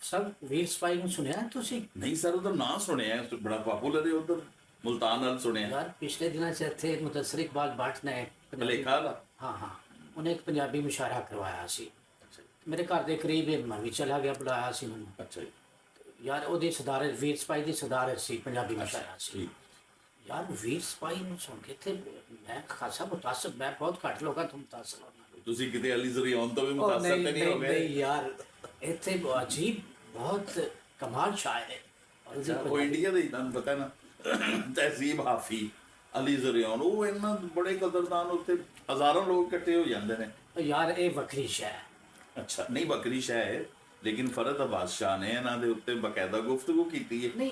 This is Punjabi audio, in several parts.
ਸਰ ਵੀਰ ਸਪਾਈ ਨੂੰ ਸੁਣਿਆ ਤੁਸੀਂ? ਨਹੀਂ ਸਰ, ਉਹਦਾ ਨਾਂ ਸੁਣਿਆ, ਬੜਾ ਪਾਪੂਲਰ ਹੈ ਉਧਰ, ਮੁਲਤਾਨ ਨਾਲ ਸੁਣਿਆ। ਯਾਰ ਪਿਛਲੇ ਦਿਨਾਂ 'ਚ ਇੱਥੇ ਮੁਦੱਸਰ ਇਕਬਾਲ ਭੱਟ ਨੇ ਭਲੇਖਾ ਵਾਲਾ? ਹਾਂ ਉਹਨੇ ਇੱਕ ਪੰਜਾਬੀ ਮੁਸ਼ਾਇਰਾ ਕਰਵਾਇਆ ਸੀ। ਅੱਛਾ ਜੀ, ਮੇਰੇ ਘਰ ਦੇ ਕਰੀਬ ਹੀ ਮੈਂ ਵੀ ਚਲਾ ਗਿਆ, ਬੁਲਾਇਆ ਸੀ ਮੈਨੂੰ। ਅੱਛਾ ਜੀ, ਯਾਰ ਉਹਦੀ ਸਦਾਰਤ ਵੀਰ ਸਪਾਈ ਦੀ ਸਦਾਰਤ ਸੀ, ਪੰਜਾਬੀ ਮੁਸ਼ਾਇਰਾ ਸੀ। ਠੀਕ। ਯਾਰ ਵੀਰ ਸਪਾਈ ਨੂੰ ਸੁਣ ਕੇ ਤੇ ਮੈਂ ਖਾਸਾ ਮੁਤਾਸਰ, ਮੈਂ ਬਹੁਤ ਘੱਟ ਲੋਕਾਂ ਤੋਂ ਮੁਤਾਸਰ ਹੋਣਾ। ਤੁਸੀਂ ਕਿਤੇ ਅਲੀ ਜ਼ਰੀਆਨ ਤੋਂ ਵੀ ਉਹ ਮੁਤਾਸਰ ਤੇ ਨਹੀਂ ਹੋ ਗਏ? ਨਹੀਂ ਯਾਰ, ਇੱਥੇ ਅਜੀਬ ਬਹੁਤ ਕਮਾਲ ਸ਼ਾਇਰ ਹੈ। ਔਰ ਉਹਦੀ ਉਹ ਇੰਡੀਆ ਦੇ ਹੀ, ਤੁਹਾਨੂੰ ਪਤਾ ਨਾ, ਤਹਿਜ਼ੀਬ ਹਾਫੀ, ਅਲੀ ਜ਼ਰੀਆਨ, ਉਹ ਇਹਨਾਂ ਬੜੇ ਕਦਰਦਾਨ, ਉੱਤੇ ਹਜ਼ਾਰਾਂ ਲੋਕ ਇਕੱਠੇ ਹੋ ਜਾਂਦੇ ਨੇ। ਯਾਰ ਇਹ ਵੱਖਰੀ ਸ਼ੈ ਹੈ। ਅੱਛਾ, ਨਹੀਂ ਬੱਕਰੀ ਸ਼ਾਹ ਹੈ, ਲੇਕਿਨ ਫਰਦ ਅਬਾਸ ਸ਼ਾਹ ਨੇ ਇਹਨਾਂ ਦੇ ਉੱਤੇ ਬਕਾਇਦਾ ਗੁਫ਼ਤਗੂ ਕੀਤੀ ਹੈ। ਨਹੀਂ,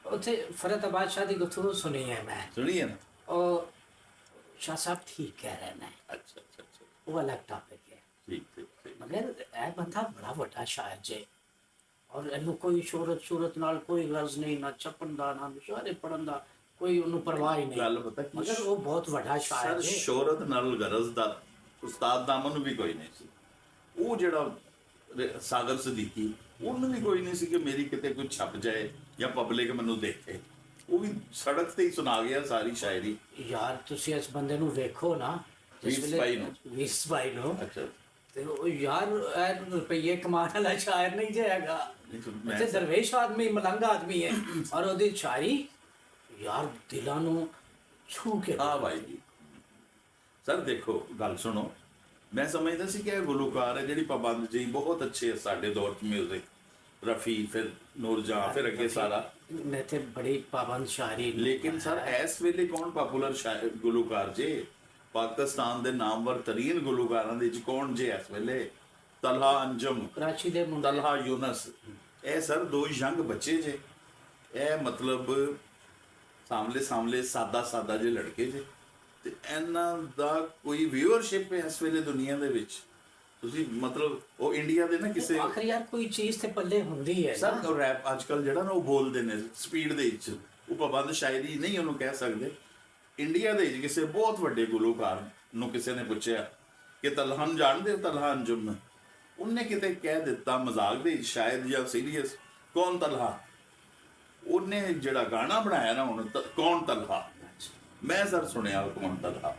ਉੱਥੇ ਫਰਦ ਅਬਾਦ ਸ਼ਾਹ ਦੀ ਗੁਫ਼ਤਗੂ ਸੁਣੀ ਹੈ ਮੈਂ। ਸੁਣੀ ਹੈ ਨਾ? ਉਹ ਸ਼ਾਹ ਸਾਹਿਬ ਠੀਕ ਕਹਿ ਰਹੇ ਨੇ, ਅੱਛਾ ਅੱਛਾ ਅੱਛਾ, ਉਹ ਅਲੱਗ ਟਾਪਿਕ ਹੈ। ਠੀਕ ਠੀਕ ਠੀਕ। ਮਗਰ ਇਹ ਬੰਦਾ ਬੜਾ ਵੱਡਾ ਸ਼ਾਇਰ ਜੇ, ਔਰ ਇਹਨੂੰ ਕੋਈ ਸ਼ੋਹਰਤ ਨਾਲ ਕੋਈ ਗਰਜ਼ ਨਹੀਂ, ਨਾ ਛਪਣ ਦਾ, ਨਾ ਮੁਸ਼ਾਇਰੇ ਪੜ੍ਹਨ ਦਾ, ਕੋਈ ਉਹਨੂੰ ਪਰਵਾਹ ਹੀ ਨਹੀਂ। ਗੱਲ ਪਤਾ ਕੀ, ਮਗਰ ਉਹ ਬਹੁਤ ਵੱਡਾ ਸ਼ਾਇਰ ਸਰ ਜੇ। ਸ਼ੋਹਰਤ ਨਾਲ ਗਰਜ਼ ਦਾ ਉਸਤਾਦ ਦਾਮਨ ਨੂੰ ਵੀ ਕੋਈ ਨਹੀਂ ਸੀ। ਉਹ ਜਿਹੜਾ ਸਾਗਰ ਸਦੀਕੀ, ਉਹਨੂੰ ਵੀ ਕੋਈ ਨਹੀਂ ਸੀ ਕਿ ਮੇਰੀ ਕਿਤੇ ਕੋਈ ਛਪ ਜਾਏ ਜਾਂ ਪਬਲਿਕ ਮੈਨੂੰ ਦੇਖੇ। ਉਹ ਵੀ ਸੜਕ ਤੇ ਹੀ ਸੁਣਾ ਗਿਆ ਸਾਰੀ ਸ਼ਾਇਰੀ। ਯਾਰ ਤੁਸੀਂ ਇਸ ਬੰਦੇ ਨੂੰ ਵੇਖੋ ਨਾ, ਵੀਰ ਸਪਾਈ ਨੂੰ। ਵੀਰ ਸਪਾਈ ਨੂੰ, ਅੱਛਾ, ਤੇ ਉਹ ਯਾਰ ਇਹ ਰੁਪਈਏ ਕਮਾਉਣ ਵਾਲਾ ਸ਼ਾਇਰ ਨਹੀਂ ਜਾਏਗਾ। ਮੈਂ ਤੇ ਦਰਵੇਸ਼ ਆਦਮੀ, ਮਲੰਗ ਆਦਮੀ ਹੈ, ਔਰ ਉਹਦੀ ਸ਼ਾਇਰੀ ਯਾਰ ਦਿਲਾਂ ਨੂੰ ਛੂ ਕੇ। ਆ ਭਾਈ ਜੀ, ਸਰ ਦੇਖੋ ਗੱਲ ਸੁਣੋ, ਮੈਂ ਸਮਝਦਾ ਸੀ ਕਿ ਇਹ ਗੁਲੂਕਾਰ ਹੈ ਜਿਹੜੀ ਪਾਬੰਦ ਜੀ ਬਹੁਤ ਅੱਛੇ ਹੈ ਸਾਡੇ ਦੌਰ 'ਚ, ਮਿਊਜ਼ਿਕ ਰਫੀ, ਫਿਰ ਨੂਰਜਹਾਂ, ਫਿਰ ਅੱਗੇ ਸਾਰਾ, ਮੈਂ ਤੇ ਬੜੀ ਪਾਬੰਦ ਸ਼ਾਇਰੀ। ਲੇਕਿਨ ਸਰ ਇਸ ਵੇਲੇ ਕੌਣ ਪਾਪੂਲਰ ਸ਼ਾਇਰ ਗੁਲੂਕਾਰ ਜੇ? ਪਾਕਿਸਤਾਨ ਦੇ ਨਾਮਵਰ ਤਰੀਨ ਗੁਲੂਕਾਰਾਂ ਦੇ ਵਿੱਚ ਕੌਣ ਜੇ ਇਸ ਵੇਲੇ? ਤਲਹਾ ਅੰਜਮ, ਕਰਾਚੀ ਦੇ ਮੁੰਡੇ, ਤਲਹਾ ਯੂਨਸ, ਇਹ ਸਰ ਦੋ ਯੰਗ ਬੱਚੇ ਜੇ। ਇਹ ਮਤਲਬ ਸਾਹਮਣੇ ਸਾਦਾ ਜੇ ਲੜਕੇ ਜੇ, ਤੇ ਇਹਨਾਂ ਦਾ ਕੋਈ ਵਿਊਅਰਸ਼ਿਪ ਹੈ ਇਸ ਵੇਲੇ ਦੁਨੀਆ ਦੇ ਵਿੱਚ। ਤੁਸੀਂ ਮਤਲਬ ਉਹ ਇੰਡੀਆ ਦੇ ਨਾ ਕਿਸੇ ਆਖਰ ਯਾਰ ਕੋਈ ਚੀਜ਼ ਤੇ ਪੱਲੇ ਹੁੰਦੀ ਹੈ ਸਰ, ਨਾ। ਰੈਪ ਅੱਜ ਕੱਲ ਜਿਹੜਾ ਨਾ ਉਹ ਬੋਲਦੇ ਨੇ ਸਪੀਡ ਦੇ ਵਿੱਚ, ਉਹ ਪਾਬੰਦ ਸ਼ਾਇਰੀ ਨਹੀਂ ਉਹਨੂੰ ਕਹਿ ਸਕਦੇ। ਇੰਡੀਆ ਦੇ ਵਿੱਚ ਕਿਸੇ ਬਹੁਤ ਵੱਡੇ ਗੁਲੂਕਾਰ ਨੂੰ ਕਿਸੇ ਨੇ ਪੁੱਛਿਆ ਕਿ ਤਲਹਾ ਨੂੰ ਜਾਣਦੇ ਹੋ, ਤਲਹਾ ਅੰਜੁਮ ਨੂੰ? ਉਹਨੇ ਕਿਤੇ ਕਹਿ ਦਿੱਤਾ ਮਜ਼ਾਕ ਦੇ ਵਿੱਚ ਸ਼ਾਇਦ ਜਾਂ ਸੀਰੀਅਸ, ਕੌਣ ਤਲਹਾ? ਉਹਨੇ ਜਿਹੜਾ ਗਾਣਾ ਬਣਾਇਆ ਨਾ ਹੁਣ, ਕੌਣ ਤਲਹਾ, ਮੈਂ ਸਰ ਸੁਣਿਆ ਕੌਣ ਤਲਹਾ।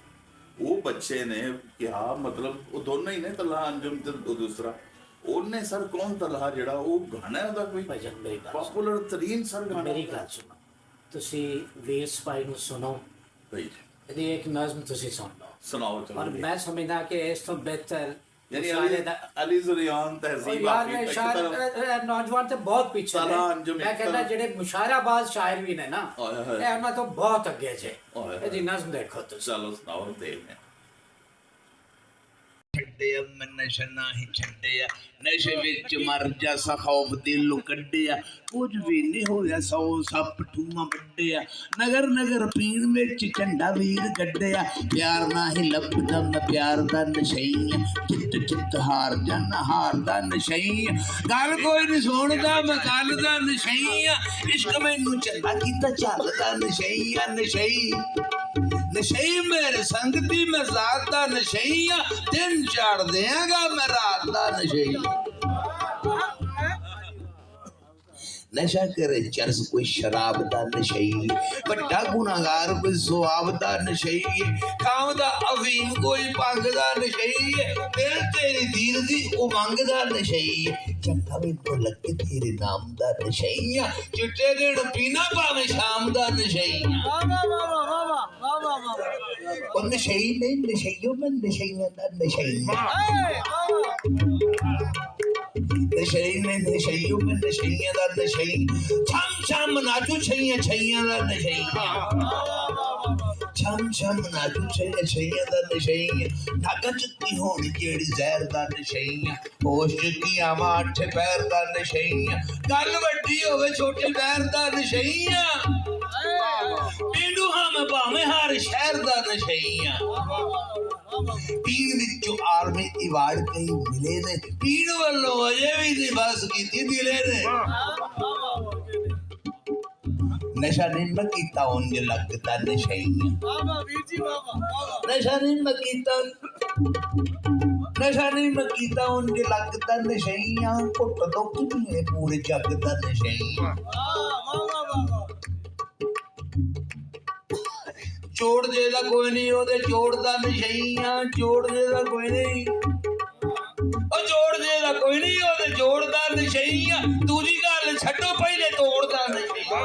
ਉਹ ਬੱਚੇ ਨੇ ਕਿਹਾ, ਮਤਲਬ ਉਹ ਦੋਨੋਂ ਹੀ ਨੇ, ਤਲਹਾ ਅੰਜੁਮ ਤੇ ਉਹ ਦੂਸਰਾ। ਉਹਨੇ ਸਰ ਕੌਣ ਤਲਹਾ ਜਿਹੜਾ ਉਹ ਗਾਣਾ ਉਹਦਾ ਕੋਈ ਭਾਈਜਾਨ ਮੇਰੀ ਗੱਲ ਪਾਪੂਲਰ ਤਰੀਨ ਸਰ ਸੁਣੋ, ਗਾਣਾ। ਮੇਰੀ ਗੱਲ ਸੁਣੋ, ਤੁਸੀਂ ਵੀਰ ਸਪਾਈ ਨੂੰ ਸੁਣੋ, ਭਾਈ ਇਹਦੀ ਇੱਕ ਨਜ਼ਮ ਤੁਸੀਂ ਸੁਣ ਲਓ। ਸੁਣਾਓ ਔਰ ਚਲੋ। ਮੈਂ ਸਮਝਦਾ ਕਿ ਇਸ ਤੋਂ ਬਿਹਤਰ ਯਾਨੀ ਮੁਸ਼ਾਇਰੇ ਦਾ ਅਲੀ ਜ਼ਰੀਆਨ ਤਹਿਜ਼ੀਬ ਯਾਰ ਹਾਫੀ ਸ਼ਾਇਰ ਨੌਜਵਾਨ ਤੇ ਬਹੁਤ ਪਿੱਛੇ ਨੇ। ਤਲਹਾ ਅੰਜੁਮ ਮੈਂ ਕਹਿੰਦਾ ਜਿਹੜੇ ਮੁਸ਼ਾਇਰਾਬਾਜ਼ ਸ਼ਾਇਰ ਵੀ ਨੇ ਨਾ, ਓਏ ਹੋਏ। ਇਹ ਉਹਨਾਂ ਤੋਂ ਬਹੁਤ ਅੱਗੇ ਜੇ। ਓਏ ਹੋਏ। ਇਹਦੀ ਨਜ਼ਮ ਦੇਖੋ ਤੁਸੀਂ। ਚਲੋ ਸੁਣਾਓ, ਦੇਖਦੇ ਹਾਂ। ਛੱਡਿਆ ਮੈਂ ਨਸ਼ਾ ਨਹੀਂ ਛੱਡਿਆ, ਨਸ਼ੇ ਵਿੱਚ ਮਰ ਜਾ ਸਖੌਫ ਦਿਲੋਂ ਕੱਢਿਆ, ਕੁਝ ਵੀ ਨਹੀਂ ਹੋਇਆ, 100 ਸੱਪ ਠੂਮਾ ਵੱਡਿਆ, ਨਗਰ ਨਗਰ ਪੀਣ ਵਿੱਚ ਝੰਡਾ ਵੀਰ ਗੱਡਿਆ, ਪਿਆਰ ਨਹੀਂ ਲੱਭਦਾ ਮੈਂ ਪਿਆਰ ਦਾ ਨਸ਼ਈਆ, ਚਿੱਤ ਚਿੱਤ ਹਾਰ ਜਾਨਾ ਹਾਰ ਦਾ ਨਸ਼ਈਆ, ਗੱਲ ਕੋਈ ਨਹੀਂ ਸੁਣਦਾ ਮੈਂ ਗੱਲ ਦਾ ਨਸ਼ਈਆ, ਇਸ਼ਕ ਮੈਨੂੰ ਚੰਗਾ ਕੀਤਾ ਚੱਲਦਾ ਨਸ਼ਈਆ, ਨਸ਼ਈ ਮੇਰੇ ਸੰਗਤੀ ਮੈਂ ਜ਼ਾਤ ਦਾ ਨਸ਼ਈਆ, ਦਿਨ ਚਾੜ ਦਿਆਂਗਾ ਮੈਂ ਰਾਤ ਦਾ ਨਸ਼ਈਆ। ਨਸ਼ਾ करे चरस कोई शराब दा नशई, ਵੱਡਾ ਗੁਨਾਹਗਾਰ कोई सवाब दा नशई, खावदा अफीम कोई भंग दा नशई, दिल तेरी दीन दी उमंग दा नशई, चंगा मैनू लगे तेरे नाम दा नशईया, चिट्टे दिन पीना भावे शाम दा नशईया। और नशई नहीं नशईयो में नशईया दा नशईया, नशई में नशईयो में नशईया दा नशई, छम छम नाचू छैया छैया दा नशई, छम छम नाचू छैया छैया दा नशई, नग चुकी होनी जेड़ी जहर दा नशई, होश की आवा 8 पैर दा नशई, गल वड्डी होवे छोटे पैर दा नशई, पिंडू हम भावे हर शहर दा नशई, पीर विचों आर्मी इवाड़ कई मिले ने, पीर वालों अजे भी नहीं बस की दिले ने, नशा नहीं मैं कीता उंज लगता नशईया, नशा नहीं मैं कीता ਨਸ਼ਾ ਨਹੀਂ ਮੈਂ ਕੀਤਾ ਉਂਝ ਲੱਗਦਾ ਨਸ਼ਈਆਂ ਘੁੱਟ ਦੁੱਖ ਪੀਏ ਪੂਰੇ ਜੱਗ ਦਾ ਨਸ਼ਈਆਂ ਜੋੜ ਜੇ ਦਾ ਕੋਈ ਨਹੀਂ ਉਹਦੇ ਜੋੜ ਦਾ ਨਸ਼ਈਆਂ ਜੋੜ ਜੇ ਦਾ ਕੋਈ ਨਹੀਂ ਉਹ ਜੋੜ ਜੇ ਦਾ ਕੋਈ ਨਹੀਂ ਉਹਦੇ ਜੋੜ ਦਾ ਨਸ਼ਈਆਂ ਦੂਜੀ ਗੱਲ ਛੱਡੋ ਪਹਿਲੇ ਤੋੜਦਾ ਨਸ਼ਈਆਂ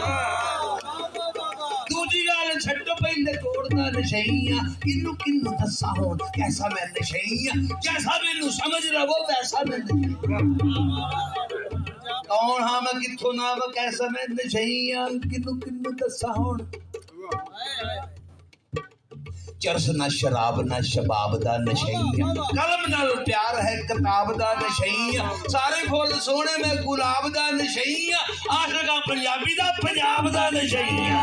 ਦੂਜੀ ਗੱਲ ਛੱਡੋ ਪਹਿਲੇ ਤੋੜਦਾ ਨਸ਼ਈਆਂ ਕਿੰਨੂੰ ਕਿੰਨੂੰ ਦੱਸਾਂ ਹੁਣ ਕੈਸਾ ਮੈਂ ਨਸ਼ਈਆਂ ਜੈਸਾ ਮੈਨੂੰ ਸਮਝ ਲਵੋ ਵੈਸਾ ਮੈਂ ਕੌਣ ਹਾਂ ਮੈਂ ਕਿੱਥੋਂ ਨਾ ਮੈਂ ਕੈਸਾ ਮੈਂ ਨਸ਼ਈਆਂ ਕਿੰਨੂੰ ਕਿੰਨੂੰ ਦੱਸਾਂ ਹੁਣ ਚਰਸ ਨਾ ਸ਼ਰਾਬ ਨਾ ਸ਼ਬਾਬ ਦਾ ਨਸ਼ਈਆ ਕਲਮ ਨਾਲ ਪਿਆਰ ਹੈ ਕਿਤਾਬ ਦਾ ਨਸ਼ਈਆ ਸਾਰੇ ਫੁੱਲ ਸੋਹਣੇ ਮੈਂ ਗੁਲਾਬ ਦਾ ਨਸ਼ਈਆ ਆਸ਼ਿਕਾਂ ਪੰਜਾਬੀ ਦਾ ਪੰਜਾਬ ਦਾ ਨਸ਼ਈਆ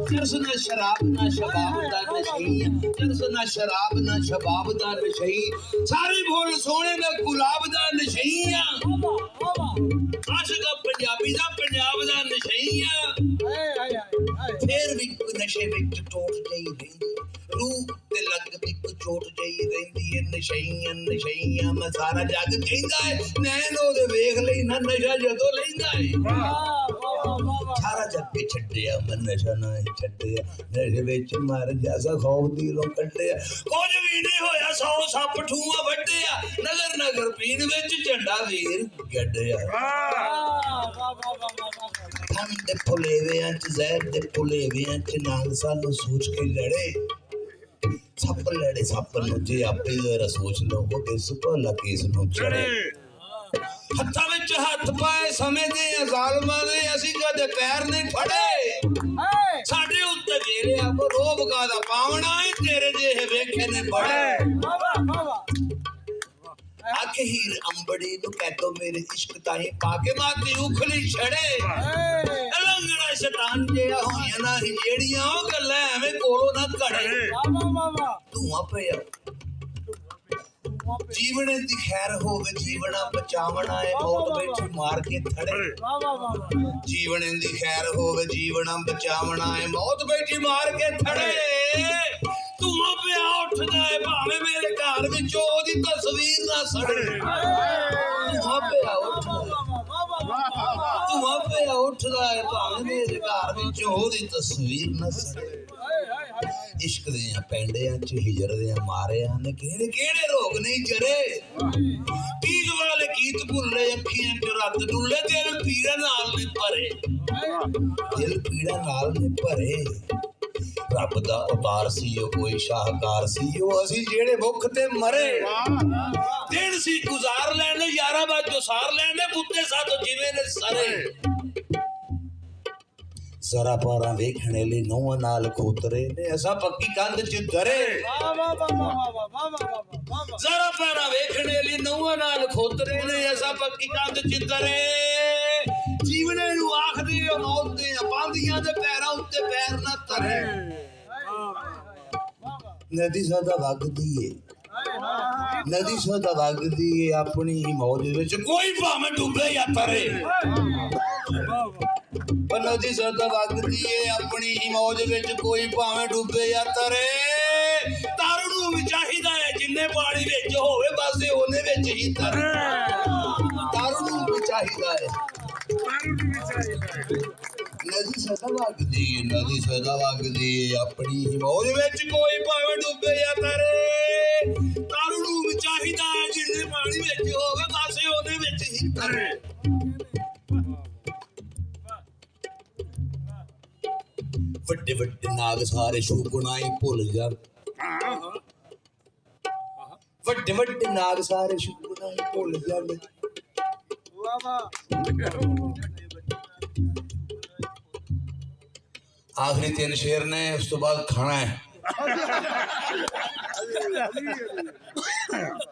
ਚਰਸ ਨਾ ਸ਼ਰਾਬ ਨਾ ਸ਼ਬਾਬ ਦਾ ਨਸ਼ਈਆ ਚਰਸ ਨਾ ਸ਼ਰਾਬ ਨਾ ਸ਼ਬਾਬ ਦਾ ਨਸ਼ਈਆ ਸਾਰੇ ਫੁੱਲ ਸੋਹਣੇ ਮੈਂ ਗੁਲਾਬ ਦਾ ਨਸ਼ਈਆ ਆਸ਼ਿਕਾਂ ਪੰਜਾਬੀ ਦਾ ਪੰਜਾਬ ਦਾ ਨਸ਼ਈਆ ਫੇਰ ਵੀ ਨਸ਼ੇ ਵਿੱਚ ਟੋਟ ਜਾਈ ਰਹਿੰਦੀ ਰੂਹ ਤੇ ਲੱਗਦੀ ਕੋ ਚੋਟ ਜਾਈ ਰਹਿੰਦੀ ਹੈ ਨਸ਼ਈਆਂ ਨਸ਼ਈਆਂ ਮੈਂ ਸਾਰਾ ਜੱਗ ਕਹਿੰਦਾ ਹੈ ਨੈਣ ਉਹਦੇ ਵੇਖ ਲਈ ਨਾ ਨਸ਼ਾ ਜਦੋਂ ਲੈਂਦਾ ਹੈ ਸਾਰਾ ਜੱਗ ਛੱਡਿਆ ਮੈਂ ਨਸ਼ਾ ਨਹੀਂ ਛੱਡਿਆ ਨਸ਼ੇ ਵਿੱਚ ਮਰ ਜਾ ਖੌਫ ਦਿਲੋਂ ਕੱਢਿਆ ਕੁਝ ਵੀ ਨਹੀਂ ਹੋਇਆ 100 ਸੱਪ ਠੂਆ ਵੱਢਿਆ ਨਗਰ ਨਗਰ ਪੀਣ ਵਿੱਚ ਝੰਡਾ ਵੀਰ ਗੱਡਿਆ ਠੰਡ ਦੇ ਫੁਲੇਵਿਆਂ ਚ ਜ਼ਹਿਰ ਦੇ ਫੁਲੇਵਿਆਂ ਚ ਨਾਗ ਸਾਨੂੰ ਸੋਚ ਕੇ ਲੜੇ ਸੱਪ ਲੜੇ ਸੱਪ ਨੂੰ ਜੇ ਆਪੇ ਜ਼ਰਾ ਸੋਚ ਲਓ ਕਿਸ ਭਲਾ ਕਿਸ ਨੂੰ ਚੜੇ ਹੱਥਾਂ ਵਿੱਚ ਹੱਥ ਪਾਏ ਸਮੇਂ ਦੇ ਜ਼ਾਲਮਾਂ ਨੇ ਅਸੀਂ ਕਦੇ ਪੈਰ ਨਹੀਂ ਫੜੇ ਸਾਡੇ ਉੱਤੇ ਵੇਲਿਆ ਰੋਬ ਕਾਦਾ ਪਾਵਣਾ ਏ ਤੇਰੇ ਜਿਹੇ ਵੇਖੇ ਨੇ ਬੜੇ ਆਕੇ ਹੀਰ ਅੰਬੜੀ ਨੂੰ ਕਹਿ ਤੋ ਮੇਰੇ ਇਸ਼ਕ ਤਾਹੀ ਪਾ ਕੇ ਮਾਤੀ ਉਖਲੀ ਛੜੇ ਲੰਗੜਾ ਸ਼ੈਤਾਨ ਜਿਹਾ ਹੋਇਆ ਨਾ ਜਿਹੜੀਆਂ ਉਹ ਗੱਲਾਂ ਐਵੇਂ ਕੋਲੋਂ ਨਾ ਘੜੇ ਧੂਆਂ ਪਿਆ ਜੀਵਨ ਦੀ ਖੈਰ ਹੋਵੇ ਜੀਵਣਾ ਬਚਾਵਣਾ ਏ ਮੌਤ ਵਿੱਚ ਮਾਰ ਕੇ ਥੜੇ ਜੀਵਨ ਦੀ ਖੈਰ ਹੋਵੇ ਜੀਵਣਾ ਬਚਾਵਣਾ ਏ ਮੌਤ ਵਿੱਚ ਮਾਰ ਕੇ ਥੜੇ ਧੂਆਂ ਪਿਆ ਉੱਠਦਾ ਏ ਭਾਵੇਂ ਮੇਰੇ ਘਰ ਵਿੱਚ ਉਹਦੀ ਤਸਵੀਰ ਨਾ ਸੜੇ ਧੂਆਂ ਪਿਆ ਉੱਠਦਾ ਏ ਭਾਵੇਂ ਮੇਰੇ ਘਰ ਵਿੱਚ ਉਹਦੀ ਤਸਵੀਰ ਨਾ ਸੜੇ ਇਸ਼ਕ ਦੀਆਂ ਪੈਂਡਿਆਂ ਚ ਹਿਜਰ ਦੀਆਂ ਮਾਰਿਆਂ ਨੇ ਕਿਹੜੇ ਕਿਹੜੇ ਰੋਗ ਨਹੀਂ ਜਰੇ ਪੀਗ ਵਾਲੇ ਗੀਤ ਭੁੱਲੇ ਅੱਖੀਆਂ ਚ ਰਾਤ ਡੁੱਲੇ ਦਿਲ ਪੀੜਾ ਨਾਲ ਨੇ ਭਰੇ ਦਿਲ ਪੀੜਾ ਨਾਲ ਨੇ ਭਰੇ ਰੱਬ ਦਾ ਉਤਾਰ ਸੀ ਉਹ ਕੋਈ ਸ਼ਾਹਕਾਰ ਸੀ ਉਹ ਅਸੀਂ ਜਿਹੜੇ ਭੁੱਖ ਤੇ ਮਰੇ ਦਿਨ ਸੀ ਗੁਜ਼ਾਰ ਲੈਣੇ ਯਾਰਾਂ ਬਾਝੋਂ ਸਾਰ ਲੈਣੇ ਬੁੱਤੇ ਸਾਥੋਂ ਜਿਵੇਂ ਨੇ ਸਰੇ ਜ਼ਰਾ ਪਾਰਾਂ ਵੇਖਣੇ ਲਈ ਨੌਂ ਨਾਲ ਖੋਤਰੇ ਨੇ ਅਸਾਂ ਪੱਕੀ ਕੰਧ ਚ ਧਰੇ ਜ਼ਰਾ ਪਾਰਾਂ ਵੇਖਣੇ ਲਈ ਨੌਂ ਨਾਲ ਖੋਤਰੇ ਨੇ ਅਸਾਂ ਪੱਕੀ ਕੰਧ ਚ ਧਰੇ ਜੀਵਨੇ ਨੂੰ ਆਖਦੇ ਉਹ ਮੌਤ ਦੇ ਪਾਂਦੀਆਂ ਦੇ ਪੈਰਾਂ ਉੱਤੇ ਪੈਰ ਨਾ ਧਰੇ ਨਦੀ ਸਦਾ ਵਗਦੀ ਏ ਨਦੀ ਸਦਾ ਵਗਦੀ ਏ ਆਪਣੀ ਹੀ ਮੌਜ ਵਿੱਚ ਕੋਈ ਭਾਵੇਂ ਡੁੱਬੇ ਜਾਂ ਤਰੇ ਨਦੀ ਸਦਾ ਵਗਦੀ ਏ ਆਪਣੀ ਹੀ ਮੌਜ ਵਿੱਚ ਕੋਈ ਭਾਵੇਂ ਡੁੱਬੇ ਜਾਂ ਤਰੇ ਤਾਰੂ ਨੂੰ ਵੀ ਚਾਹੀਦਾ ਹੈ ਜਿੰਨੇ ਪਾਣੀ ਵਿੱਚ ਹੋਵੇ ਬਸ ਉਹਨੇ ਵਿੱਚ ਹੀ ਤਰੇ ਤਾਰੂ ਨੂੰ ਵੀ ਚਾਹੀਦਾ ਹੈ ਨਦੀ ਸਦਾ ਵਗਦੀ ਏ ਆਪਣੀ ਹੀ ਮੌਜ ਵਿੱਚ ਕੋਈ ਭਾਵੇਂ ਡੁੱਬੇ ਜਾਂ ਤਰੇ ਤਾਰੂ ਨੂੰ ਵੀ ਚਾਹੀਦਾ ਹੈ ਜਿੰਨੇ ਪਾਣੀ ਵਿੱਚ ਹੋਵੇ ਬਸ ਉਹਦੇ ਵਿੱਚ ਹੀ ਤਰੇ ਵੱਡੇ ਵੱਡੇ ਨਾਗ ਸਾਰੇ ਸ਼ੁਗਣਾ ਹੀ ਭੁੱਲ ਜਾ ਵੱਡੇ ਵੱਡੇ ਨਾਗ ਸਾਰੇ ਸ਼ੁਗਣਾ ਹੀ ਭੁੱਲ ਜਾਂਦੇ आखिरी 3 शेर ने उस तो बाद खाना है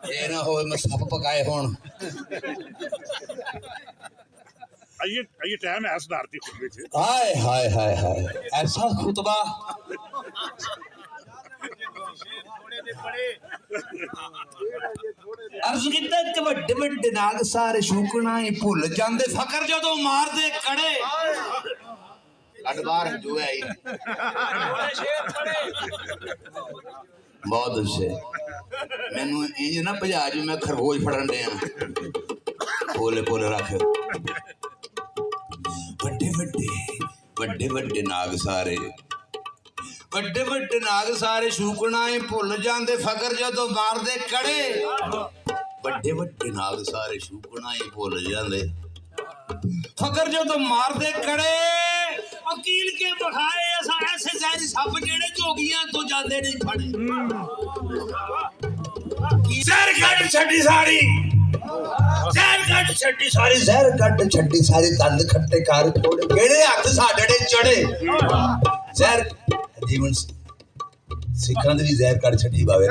ये ना हो मैं सप पकाए होन आइए टाइम है सुधारती खुतबे च हाय हाय हाय हाय ऐसा खुतबा अर्ज कीता कि ਵੱਡੇ ਵੱਡੇ ਨਾਗ ਸਾਰੇ ਸ਼ੂਕਣਾ ਹੀ ਭੁੱਲ ਜਾਂਦੇ ਫਕਰ ਜਦੋਂ ਮਾਰਦੇ ਕੜੇ ਕੱਢ ਬਾਹਰ ਜੋ ਹੈ ਬਹੁਤ ਅੱਛੇ ਮੈਨੂੰ ਇੰਜ ਨਾ ਭਜਾ ਜੀ ਮੈਂ ਖਰਗੋਸ਼ ਫੜਨ ਡਿਆ ਪੋਲੇ ਪੋਲੇ ਰੱਖ ਵੱਡੇ ਵੱਡੇ ਵੱਡੇ ਵੱਡੇ ਨਾਗ ਸਾਰੇ ਵੱਡੇ ਵੱਡੇ ਨਾਗ ਸਾਰੇ ਸ਼ੂਕਣਾ ਹੀ ਭੁੱਲ ਜਾਂਦੇ ਫਕਰ ਜਦੋਂ ਮਾਰਦੇ ਕੜੇ ਵੱਡੇ ਵੱਡੇ ਨਾਗ ਸਾਰੇ ਸ਼ੂਕਣਾ ਹੀ ਭੁੱਲ ਜਾਂਦੇ ਫਕਰ ਜਦੋਂ ਮਾਰਦੇ ਕੜੇ ਅਕੀਲ ਕੇ ਬਖਾਏ ਅਸਾਂ ਐਸੇ ਜ਼ਹਿਰੀ ਸੱਪ ਜਿਹੜੇ ਝੋਗੀਆਂ ਤੋਂ ਜਾਂਦੇ ਨਹੀਂ ਫੜੇ ਜ਼ਹਿਰ ਕੱਢ ਛੱਡੀ ਸਾਰੀ ਜ਼ਹਿਰ ਕੱਢ ਛੱਡੀ ਸਾਰੀ ਜ਼ਹਿਰ ਕੱਢ ਛੱਡੀ ਸਾਰੀ ਦੰਦ ਖੱਟੇ ਕਰ ਥੋੜੇ ਕਿਹੜੇ ਹੱਥ ਸਾਡੇ ਦੇ ਚੜੇ ਜ਼ਹਿਰ ਜੀਵਨ ਸਿੱਖਾਂ ਦੇ ਵੀ ਜ਼ਹਿਰ ਕੱਢ ਛੱਡੀ ਬਾਵੇ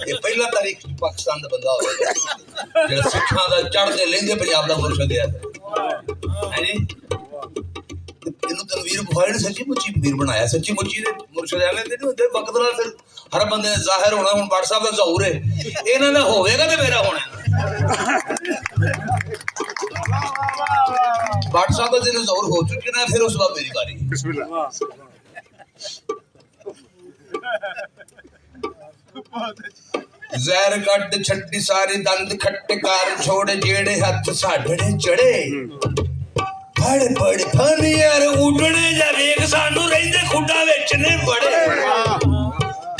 ਇਹ ਪਹਿਲਾ ਤਾਰੀਖ ਪਾਕਿਸਤਾਨ ਦਾ ਬੰਦਾ ਹੋਵੇਗਾ ਜਿਹੜਾ ਸਿੱਖਾਂ ਦਾ ਚੜ੍ਹਦੇ ਲਹਿੰਦੇ ਪੰਜਾਬ ਦਾ ਮੁਰਸ਼ਦ ਹੈ ਜੀ ਇਹਨੂੰ ਤਨਵੀਰ ਬੁਖਾਰੀ ਨੇ ਸੱਚੀ ਮੁੱਚੀ ਪੀਰ ਬਣਾਇਆ ਸੱਚੀ ਮੁੱਚੀ ਦੇ ਮੁਰਸ਼ਦ ਐਵੇਂ ਤੇ ਨਹੀਂ ਹੁੰਦੇ ਵਕਤ ਨਾਲ ਫਿਰ ਹਰ ਬੰਦੇ ਨੇ ਜ਼ਾਹਿਰ ਹੋਣਾ ਹੁਣ ਬਾਟ ਸਾਹਿਬ ਦਾ ਜ਼ਹੂਰ ਹੈ ਇਹਨਾਂ ਦਾ ਹੋਵੇਗਾ ਤੇ ਮੇਰਾ ਹੋਣਾ ਬਾਟ ਸਾਹਿਬ ਦਾ ਜਿਹਨੂੰ ਜ਼ਹੂਰ ਹੋ ਚੁੱਕੇ ਨਾ ਫਿਰ ਉਸ ਬਾਅਦ ਮੇਰੀ ਵਾਰੀ ਬਿਸਮਿਲ੍ਲਾ ਜ਼ਹਿਰ ਕੱਢ ਛੱਡੀ ਸਾਰੀ ਦੰਦ ਖੱਟੇ ਕਾਰ ਛੋੜੇ ਜਿਹੜੇ ਹੱਥ ਸਾਡੇ ਚੜੇ ਬੜੇ ਬੜੇ ਫਨ ਯਾਰ ਉੱਡਣੇ ਜਾਂ ਵੇਖ ਸਾਨੂੰ ਰਹਿੰਦੇ ਖੁੱਡਾਂ ਵਿੱਚ ਨੇ ਬੜੇ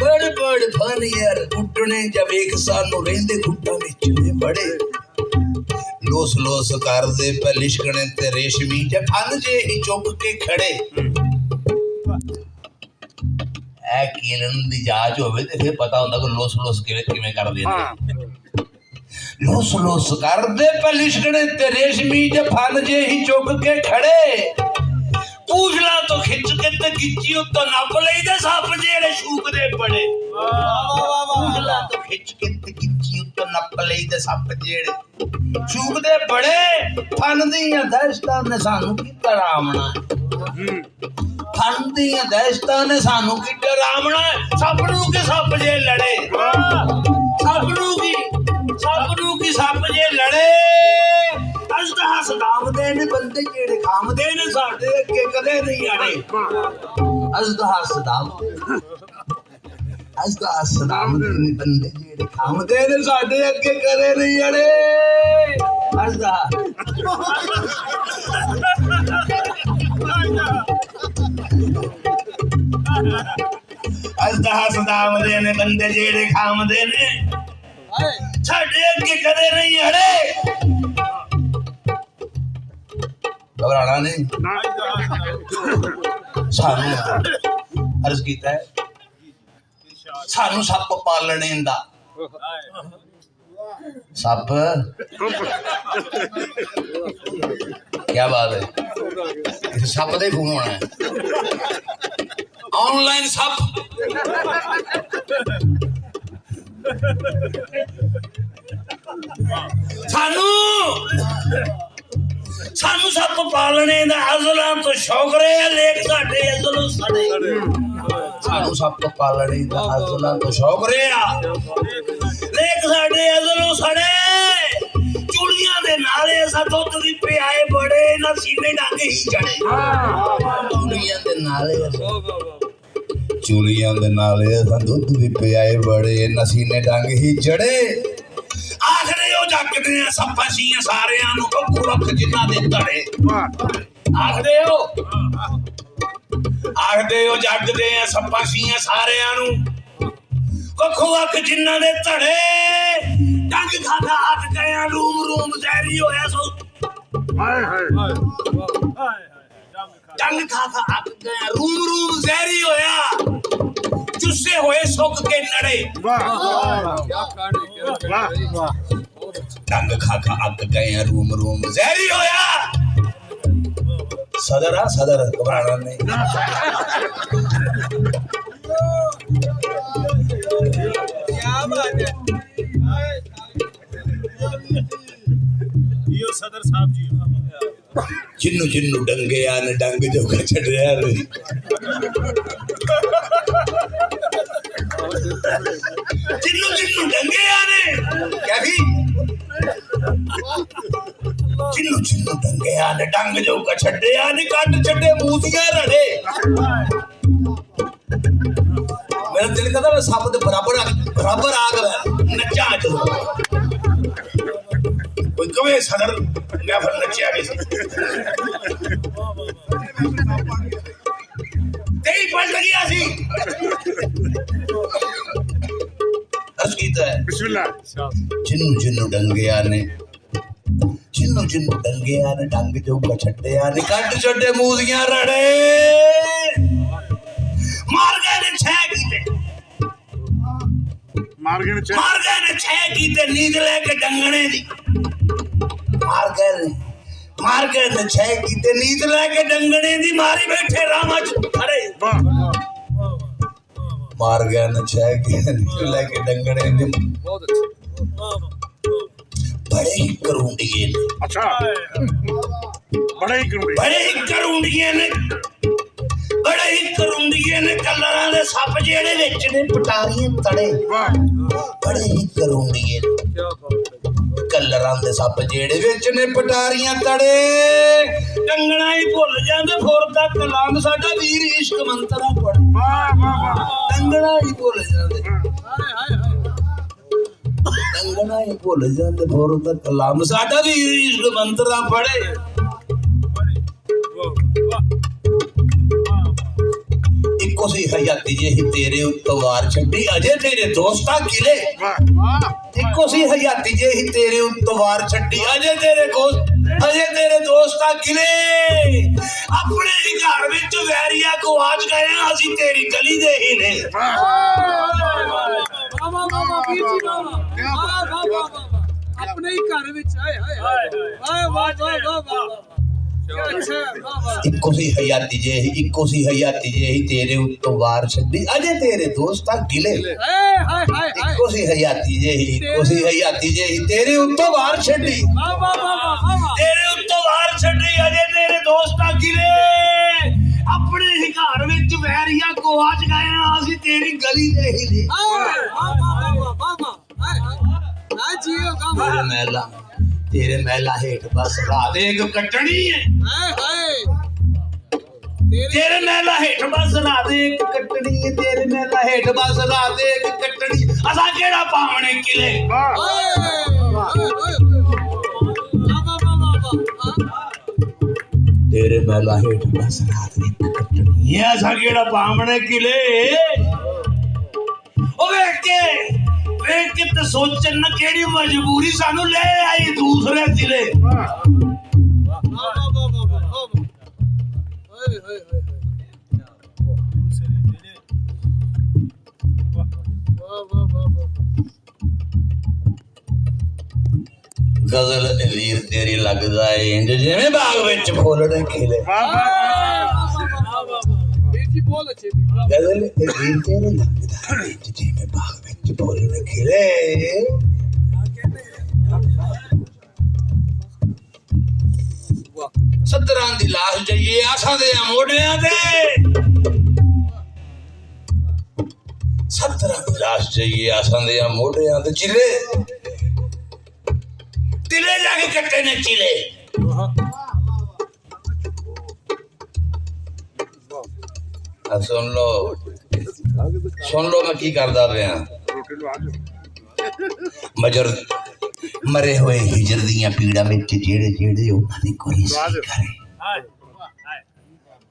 ਬੜੇ ਬੜੇ ਫਨ ਯਾਰ ਉੱਡਣੇ ਜਾਂ ਵੇਖ ਸਾਨੂੰ ਰਹਿੰਦੇ ਖੁੱਡਾਂ ਵਿੱਚ ਨੇ ਬੜੇ ਲੋਸ ਲੋਸ ਕਰਦੇ ਪਲਿਸ਼ਕਣੇ ਤੇ ਰੇਸ਼ਮੀ ਜਾਂ ਫਨ ਜੇ ਹੀ ਚੁੱਕ ਕੇ ਖੜੇ ਇਹ ਕੀਲਣ ਦੀ ਜਾਂਚ ਹੋਵੇ ਤੇ ਫਿਰ ਪਤਾ ਹੁੰਦਾ ਕਿ ਲੋਸ ਲੋਸ ਕਿਵੇਂ ਕਰਦੇ ਨੇ ਲੋਸ ਲੋਸ ਕਰਦੇ ਪਲਿਸ਼ਕਣੇ ਤੇ ਰੇਸ਼ਮੀ ਜੇ ਫਨ ਜੇ ਹੀ ਚੁੱਕ ਕੇ ਖੜੇ ਪੂਛਲਾ ਤੋਂ ਖਿੱਚ ਕੇ ਤੇ ਗਿੱਚੀ ਉੱਤੋਂ ਨੱਪ ਲਈਦੇ ਸੱਪ ਜਿਹੜੇ ਸ਼ੂਕਦੇ ਬੜੇ ਪੂਛਲਾ ਤੋਂ ਖਿੱਚ ਕੇ ਤੇ ਗਿੱਚੀ ਉੱਤੋਂ ਨੱਪ ਲਈਦੇ ਸੱਪ ਜਿਹੜੇ ਸ਼ੂਕਦੇ ਬੜੇ ਫਨ ਦੀਆਂ ਦਹਿਸ਼ਤਾਂ ਨੇ ਸਾਨੂੰ ਕੀ ਤਰਾਮਣਾ ਫਨ ਦੀਆਂ ਦਹਿਸ਼ਤਾਂ ਨੇ ਸਾਨੂੰ ਕੀ ਡਰਾਵਣਾ ਸੱਪ ਨੂੰ ਕਿ ਸੱਪ ਜੇ ਲੜੇ ਸੱਪ ਨੂੰ ਕੀ ਸੱਪ ਜੇ ਲੜੇ ਅਜਦਾ ਸਦਾਮਦੇ ਨੇ ਬੰਦੇ ਜਿਹੜੇ ਖਾਮਦੇ ਨੇ ਸਾਡੇ ਅੱਗੇ ਕਦੇ ਨਹੀਂ ਆੜੇ ਅਜਦਾ ਸਦਾਮਦੇ ਨੇ ਬੰਦੇ ਜਿਹੜੇ ਖਾਮਦੇ ਨੇ ਸਾਡੇ ਅੱਗੇ ਕਦੇ ਨਹੀਂ ਆੜੇ ਅਜਦਾ ਸਦਾਮਦੇ ਨੇ ਬੰਦੇ ਜਿਹੜੇ ਖਾਮਦੇ ਨੇ ਸਾਡੇ ਅੱਗੇ ਕਦੇ ਨਹੀਂ ਅੜੇ ਘਬਰਾਣਾ ਨਹੀਂ ਸਾਨੂੰ ਅਰਜ਼ ਕੀਤਾ ਹੈ ਸਾਨੂੰ ਸੱਪ ਪਾਲਣੇ ਦਾ ਸੱਪ ਕੀ ਬਾਤ ਹੈ ਸੱਪ ਦੇ ਫੋਨ ਹੋਣਾ ਹੈ ऑनलाइन सब सानू सप पालने दा अज़लां तो शौक रहा लेक साडे अज़लों सड़े सानू सप पालने दा अज़लां तो शौक रहा लेक साडे अज़लों सड़े चूड़ियां दे नाले असां दुध दी पियाए बड़े ना सीने डंग ही चढ़े चूड़ियां दे नाले चूड़ियां दे नाले असां दुध दी पियाए बड़े ना सीने डंग ही चढ़े आखरे ओ जगदे सप्पा सीयां सारियां नूं कक्खू रख जिन्हां दे धड़े आखदे ओ जगदे सप्पा सीयां सारियां नूं कक्खू रख जिन्हां दे धड़े डंग खादा हट गया रूम रूम जहरी होया सो डंग खादा हट गया रूम रूम जहरी होया चुस्से होए सुक के नड़े डंग खाका अग गए रूम रूम जहरी होया सदर घबराना नहीं क्या बात है यो सदर साहब जी जिन्नू जिन्नू डंगे आने डंग जो का चढ़ रहा जिन्नू डंगे आने क्या भी जिन्नू ਜਿੰਨੂੰ ਡੰਗਿਆ ਨੇ ਡੰਗ ਜੋਗਾ ਛੱਡਿਆ ਨੀ ਕੱਢ ਛੱਡੇ ਮੂਤੀਆਂ ਰੜੇ ਮੇਰਾ ਦਿਲ ਕਰਦਾ ਮੈਂ ਸੱਪ ਦੇ ਬਰਾਬਰ ਆ ਗਿਆ ਨੱਚਾਂ ਚ ਕੋਈ ਕਵੇ ਸਦਰ ਮੈਂ ਫਿਰ ਨੱਚਿਆ ਵੀ ਸੀ ਤੇਰੀ ਪੜ ਲੱਗਿਆ ਸੀ ਅਸ ਕੀਤਾ ਹੈ ਬਿਸਮਿਲ੍ਲਾ ਜਿੰਨੂੰ ਡੰਗਿਆ ਨੇ ਡੰਗ ਜੋਗਾ ਛੱਡਿਆ ਨੀ ਕੱਢ ਛੱਡੇ ਮੂਤੀਆਂ ਰੜੇ ਮਾਰ ਗਏ ਨੇ ਛੇ ਕੀਤੇ ਨੀਂਦ ਲੈ ਕੇ ਡੰਗਣੇ ਦੀ ਮਾਰ ਗਏ ਨੇ ਛੇ ਕੀਤੇ ਨੀਂਦ ਲੈ ਕੇ ਡੰਗਣੇ ਦੀ ਮਾਰੀ ਬੈਠੇ ਰਾਮਾਂ ਚ ਖੜੇ ਮਾਰ ਗਏ ਨੇ ਛੇ ਕੀਤੇ ਨੀਂਦ ਲੈ ਕੇ ਡੰਗਣੇ ਦੀ ਬਹੁਤ ਅੱਛਾ ਬੜੇ ਹੀ ਕਰੂੰਡੀਏ ਨੇ ਅੱਛਾ ਬੜੇ ਹੀ ਕਰੂੰਡੀਏ ਨੇ ਕਲਰਾਂ ਦੇ ਸੱਪ ਜਿਹੜੇ ਵਿੱਚ ਨੇ ਪਟਾਰੀਆਂ ਤੜੇ ਬੜੇ ਹੀ ਕਰੂੰਡੀਏ ਨੇ ਕਲਰਾਂ ਦੇ ਸੱਪ ਜਿਹੜੇ ਵਿੱਚ ਨੇ ਪਟਾਰੀਆਂ ਤੜੇ ਟੰਗਣਾ ਹੀ ਭੁੱਲ ਜਾਂਦੇ ਫੁਰ ਦਾ ਕਲਾਮ ਸਾਡਾ ਵੀਰ ਇਸ਼ਕ ਮੰਤਰਾ ਪੜ ਟੰਗਣਾ ਹੀ ਭੁੱਲ ਜਾਂਦੇ ਫੁਰ ਦਾ ਕਲਾਮ ਸਾਡਾ ਵੀਰ ਇਸ਼ਕ ਮੰਤਰਾ ਪੜੇ ਇੱਕੋ ਸੀ ਹਯਾਤੀ ਜਿਹੀ ਤੇਰੇ ਉੱਤੋਂ ਵਾਰ ਛੱਡੀ ਅਜੇ ਤੇਰੇ ਦੋਸਤਾਂ ਕਿਲੇ ਇੱਕੋ ਸੀ ਹਯਾਤੀ ਜਿਹੀ ਤੇਰੇ ਉੱਤੋਂ ਵਾਰ ਛੱਡੀ ਅਜੇ ਤੇਰੇ ਦੋਸਤਾਂ ਕਿਲੇ ਆਪਣੇ ਹੀ ਘਰ ਵਿੱਚ ਵੈਰੀਆ ਗਵਾਚ ਗਏ ਅਸੀਂ ਤੇਰੀ ਗਲੀ ਦੇ ਹੀ ਨੇ ਆਪਣੇ ਹੀ ਘਰ ਵਿੱਚ ਆਏ ਹਾਏ ਵਾਹ ਇੱਕੋ ਸੀ ਹਯਾਤੀ ਜਿਹੀ ਤੇਰੇ ਉੱਤੋਂ ਵਾਰ ਛੱਡੀ ਅਜੇ ਤੇਰੇ ਦੋਸਤਾਂ ਗਿਲੇ ਇੱਕੋ ਸੀ ਹਯਾਤੀ ਜਿਹੀ ਤੇਰੇ ਉੱਤੋਂ ਵਾਰ ਛੱਡੀ ਅਜੇ ਤੇਰੇ ਦੋਸਤਾਂ ਗਿਲੇ ਆਪਣੇ ਹੀ ਘਰ ਵਿੱਚ ਵੈਰੀਆ ਗਵਾਚ ਗਏ ਅਸੀਂ ਤੇਰੀ ਗਲੀ ਦੇ ਹੀ ਨੇ ਤੇਰੇ ਮਹਿਲਾ ਹੇਠ ਬਸ ਰਾਤ ਇੱਕ ਕੱਟਣੀ ਹੈ ਤੇਰੇ ਮਹਿਲਾ ਹੇਠ ਬਸ ਰਾਤ ਇੱਕ ਕੱਟਣੀ ਅਸਾਂ ਕਿਹੜਾ ਪਾਵਣੇ ਕਿਲੇ ਤੇਰੇ ਮਹਿਲਾ ਹੇਠ ਬਸ ਰਾਤ ਇੱਕ ਕੱਟਣੀ ਅਸਾਂ ਕਿਹੜਾ ਪਾਵਣੇ ਕਿਲੇ ਉਹ ਵੇਖ ਕੇ ਤੇ ਸੋਚਣ ਨਾ ਕਿਹੜੀ ਮਜਬੂਰੀ ਸਾਨੂੰ ਲੈ ਆਈ ਦੂਸਰੇ ਜ਼ਿਲ੍ਹੇ ਗਜ਼ਲ ਵੀਰ ਤੇਰੀ ਲੱਗਦਾ ਏ ਇੰਜ ਜਿਵੇਂ ਬਾਗ ਵਿੱਚ ਫੁੱਲ ਨੇ ਖਿਲੇ ਗਜ਼ਲ ਵੀਰ ਤੇਰੀ ਲੱਗਦਾ ਏ ਇੰਜ ਜਿਵੇਂ ਬਾਗ ਵਿੱਚ ਫੁੱਲ ਨੇ ਖਿਲੇ ਸੱਤਰਾਂ ਦੀ ਲਾਸ਼ ਜਈਏ ਆਸਾਂ ਦੇ ਮੋਢਿਆਂ ਤੇ ਸੱਤਰਾਂ ਦੀ ਲਾਸ਼ ਜਈਏ ਆਸਾਂ ਦੇ ਮੋਢਿਆਂ ਤੇ ਚਿਲੇ ਤਿਲੇ ਜਾ ਕੇ ਕੱਟੇ ਨੇ ਚਿਲੇ ਸੁਣ ਲੋ ਮੈਂ ਕੀ ਕਰਦਾ ਪਿਆ ਮਜਰ ਮਰੇ ਹੋਏ ਹਿਜਰ ਦੀਆਂ ਪੀੜਾਂ ਵਿੱਚ ਜਿਹੜੇ ਉਹਨਾਂ ਦੀ ਕੋਈ ਕਰੇ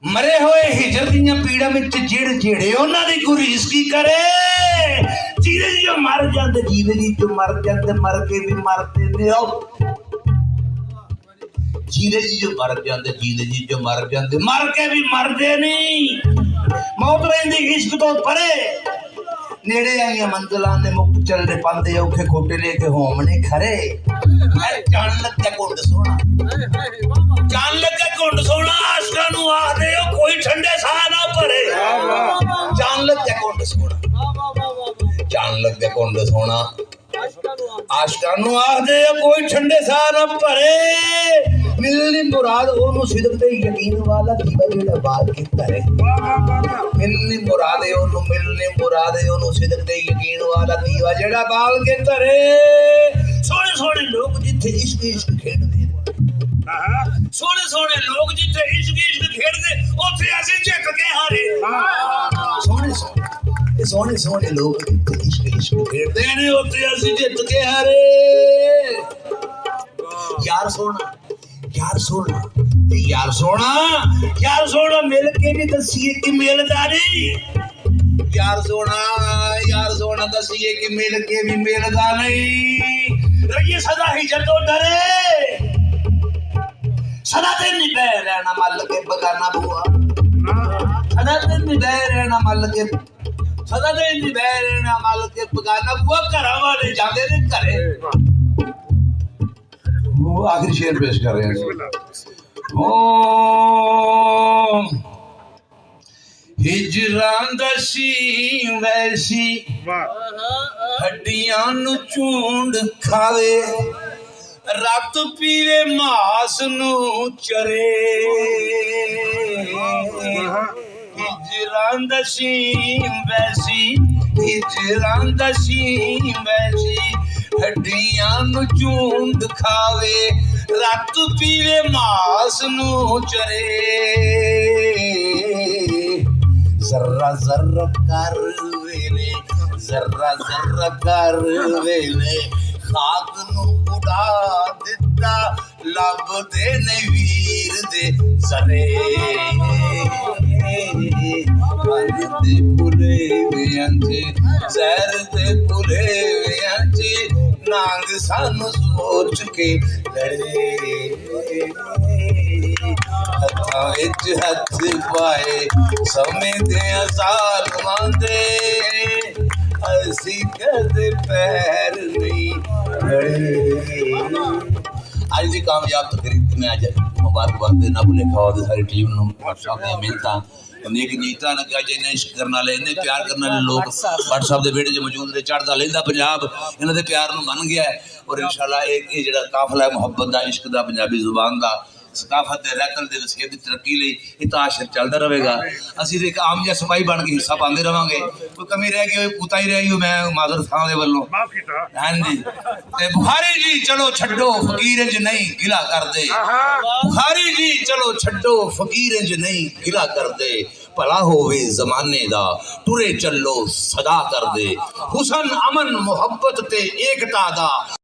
ਮਰੇ ਹੋਏ ਹਿਜਰ ਦੀਆਂ ਪੀੜਾਂ ਵਿੱਚ ਜਿਹੜੇ ਉਹਨਾਂ ਦੀ ਗੁਰੀਸ ਕੀ ਕਰੇ ਜੀਵੇ ਜੀ ਮਰ ਜਾਂਦੇ ਜੀਵੇ ਜੀ ਜੋ ਮਰ ਜਾਂਦੇ ਮਰ ਕੇ ਵੀ ਮਰਦੇ ਨੇ ਜੀਵੇ ਜੀ ਜੋ ਮਰ ਜਾਂਦੇ ਜੀਵੇ ਜੀ ਜੋ ਮਰ ਜਾਂਦੇ ਮਰ ਕੇ ਵੀ ਮਰਦੇ ਨਹੀਂ ਮੌਤ ਰਹਿੰਦੀ ਇਸ਼ਕ ਤੋਂ ਪਰੇ ਨੇੜੇ ਆਈਆਂ ਮੰਜ਼ਲਾਂ ਦੇ ਮੁੱਕ ਚੱਲਦੇ ਪੰਦੇ ਔਖੇ ਖੋਟੇ ਲੈ ਕੇ ਹੋਮਣੇ ਖਰੇ ਜਾਣ ਲੱਗਾ ਕੁੰਡ ਸੋਹਣਾ ਆਸ਼ਕਾਂ ਨੂੰ ਆਖਦੇ ਹੋ ਕੋਈ ਠੰਡੇ ਸਾਹ ਨਾ ਭਰੇ ਜਾਣ ਲੱਗਾ ਕੁੰਡ ਸੋਹਣਾ ਆਸ਼ਕਾਂ ਨੂੰ ਆਖਦੇ ਹੋ ਕੋਈ ਠੰਡੇ ਸਾਹ ਨਾ ਭਰੇ ਮਿਲਣੀ ਮੁਰਾਦ ਉਹਨੂੰ ਸਿਦਕ ਤੇ ਯਕੀਨ ਵਾਲਾ ਦੀਵਾ ਜਿਹੜਾ ਬਾਲ ਕੇ ਧਰੇ ਮਿਲਣੀ ਮੁਰਾਦ ਉਹਨੂੰ ਸਿਦਕ ਤੇ ਯਕੀਨ ਵਾਲਾ ਦੀਵਾ ਜਿਹੜਾ ਬਾਲ ਕੇ ਧਰੇ ਸੋਹਣੇ ਲੋਕ ਜਿੱਥੇ ਇਸ਼ਕ ਖੇਡਦੇ ਸੋਹਣੇ ਸੋਹਣੇ ਲੋਕ ਜਿੱਥੇ ਇਸ਼ਕ ਇਸ਼ਕ ਖੇਡਦੇ ਉੱਥੇ ਅਸੀਂ ਜਿੱਤ ਕੇ ਹਾਰੇ ਸੋਹਣੇ ਸੋਹਣੇ ਲੋਕ ਜਿੱਥੇ ਇਸ਼ਕ ਇਸ਼ਕ ਖੇਡਦੇ ਨੇ ਉੱਥੇ ਅਸੀਂ ਜਿੱਤ ਕੇ ਹਾਰੇ ਯਾਰ ਸੋਹਣਾ ਮਿਲ ਕੇ ਵੀ ਦੱਸੀਏ ਕਿ ਮਿਲਦਾ ਨਹੀਂ ਯਾਰ ਸੋਹਣਾ ਦੱਸੀਏ ਕਿ ਮਿਲ ਕੇ ਵੀ ਮਿਲਦਾ ਨਹੀਂ ਰਹੀਏ ਸਦਾ ਹੀ ਜਦੋਂ ਡਰੇ ਸਦਾ ਦਿਨ ਨਹੀਂ ਬਹਿ ਰਹਿਣਾ ਮੱਲ ਕੇ ਬਗਾਨਾ ਬੂਆ ਸਦਾ ਦਿਨ ਨਹੀਂ ਬਹਿ ਰਹਿਣਾ ਮੱਲ ਕੇ ਬਗਾਨਾ ਬੂਆ ਘਰਾਂ ਵਾਲੇ ਜਾਂਦੇ ਨੇ ਘਰੇ ਉਹ ਆਖਰੀ ਸ਼ੇਰ ਪੇਸ਼ ਕਰ ਰਹੇ ਹਾਂ ਹਿਜਰਾਂ ਦਸੀ ਵੈਸੀ ਹੱਡੀਆਂ ਨੂੰ ਝੂੰਡ ਖਾਵੇ ਰਾਤ ਪੀਵੇ ਮਾਸ ਨੂੰ ਚਰੇ ਹਿਜਰਾਂ ਦਸੀ ਵੈਸੀ ਹੱਡੀਆਂ ਨੂੰ ਝੂੰਡ ਖਾਵੇ ਰਾਤ ਪੀਵੇ ਮਾਸ ਨੂੰ ਚਰੇ ਜ਼ਰਾ ਜ਼ਰਾ ਕਰ ਵੇਲੇ ਖਾਕ ਨੂੰ ਉਡਾ ਦਿੱਤਾ ਲੱਭਦੇ ਨੇ ਵੀਰ ਦੇ ਜ਼ਰੇ ਦੇ ਪੁਲੇ ਵਿਆਂਚੇ ਜ਼ਹਿਰ ਦੇ ਪੁਲੇ ਵਿਆਂਚੇ ਨਾਂਗ ਸਾਨੂੰ ਸੋਚ ਕੇ ਲੜੇ ਹੱਥਾਂ ਵਿੱਚ ਹੱਥ ਪਾਏ ਸਮੇਂ ਦੇ ਜ਼ਾਲਮਾਂ ਦੇ ਅਸੀਂ ਕਦੇ ਪੈਰ ਨਹੀਂ ਲੜੇ ਅੱਜ ਦੀ ਕਾਮਯਾਬ ਤਕਰੀਬ में आज मुबारकबाद देना भुलेखा और सारी टीम व्हाट्सएप ਦੀਆਂ ਮਿਹਨਤਾਂ नेक नीयतां लगा जिन्हें इश्क करने वाले इन्हें प्यार करने वाले लोग व्हाट्सएप के बेड़े च मौजूद ने चढ़ता लहिंदा पंजाब इन्हां दे प्यार नूं मन गया है और इंशाअल्लाह ये जिहड़ा काफला है मुहब्बत दा इश्क दा पंजाबी जुबान दा सकाफत दे रहकल दे वसीयत दी तरक्की लई ये ताशर चलदा रहेगा ਅਸੀਂ ਤੇ ਇੱਕ ਆਮ ਜਿਹਾ ਸਿਪਾਹੀ ਬਣ ਕੇ ਹਿੱਸਾ ਪਾਉਂਦੇ ਰਵਾਂਗੇ ਕੋਈ ਕਮੀ ਰਹਿ ਗਈ ਹੋਈ ਕੁਤਾਈ ਰਹਿ ਗਈ ਮੈਂ ਮਾਜ਼ਰ ਖਾਂ ਦੇ ਵੱਲੋਂ ਮਾਫ ਕੀਤਾ ਹਾਂਜੀ ਤੇ ਬੁਖਾਰੀ ਜੀ ਚਲੋ ਛੱਡੋ ਫਕੀਰ ਇੰਜ ਨਹੀਂ ਗਿਲਾ ਕਰਦੇ ਬੁਖਾਰੀ ਜੀ ਚਲੋ ਛੱਡੋ ਫਕੀਰ ਇੰਜ ਨਹੀਂ ਗਿਲਾ ਕਰਦੇ ਭਲਾ ਹੋਵੇ ਜ਼ਮਾਨੇ ਦਾ ਤੁਰੇ ਚੱਲੋ ਸਦਾ ਕਰਦੇ ਹੁਸਨ ਅਮਨ ਮੁਹੱਬਤ ਤੇ ਏਕਤਾ ਦਾ